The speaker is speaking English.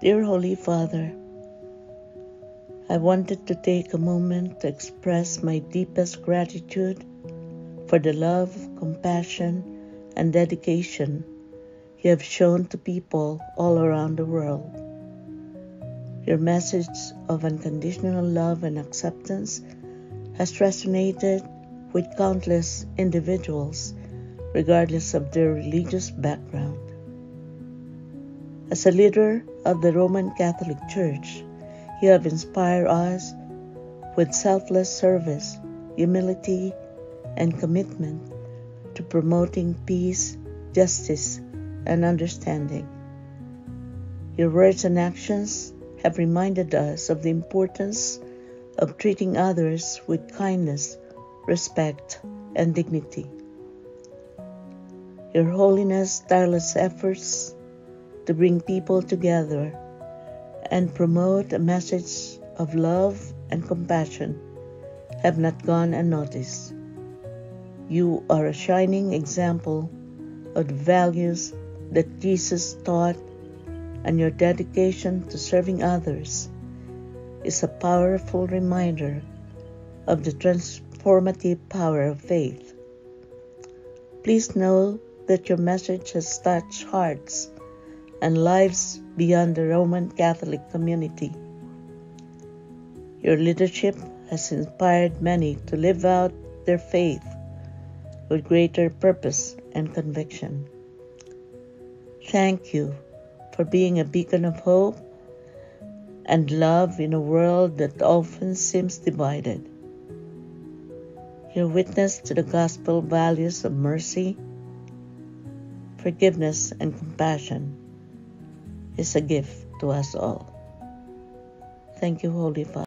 Dear Holy Father, I wanted to take a moment to express my deepest gratitude for the love, compassion, and dedication you have shown to people all around the world. Your message of unconditional love and acceptance has resonated with countless individuals, regardless of their religious background. As a leader of the Roman Catholic Church, you have inspired us with selfless service, humility, and commitment to promoting peace, justice, and understanding. Your words and actions have reminded us of the importance of treating others with kindness, respect, and dignity. Your Holiness' tireless efforts to bring people together and promote a message of love and compassion have not gone unnoticed. You are a shining example of the values that Jesus taught, and your dedication to serving others is a powerful reminder of the transformative power of faith. Please know that your message has touched hearts and lives beyond the Roman Catholic community. Your leadership has inspired many to live out their faith with greater purpose and conviction. Thank you for being a beacon of hope and love in a world that often seems divided. Your witness to the gospel values of mercy, forgiveness, and compassion is a gift to us all. Thank you, Holy Father.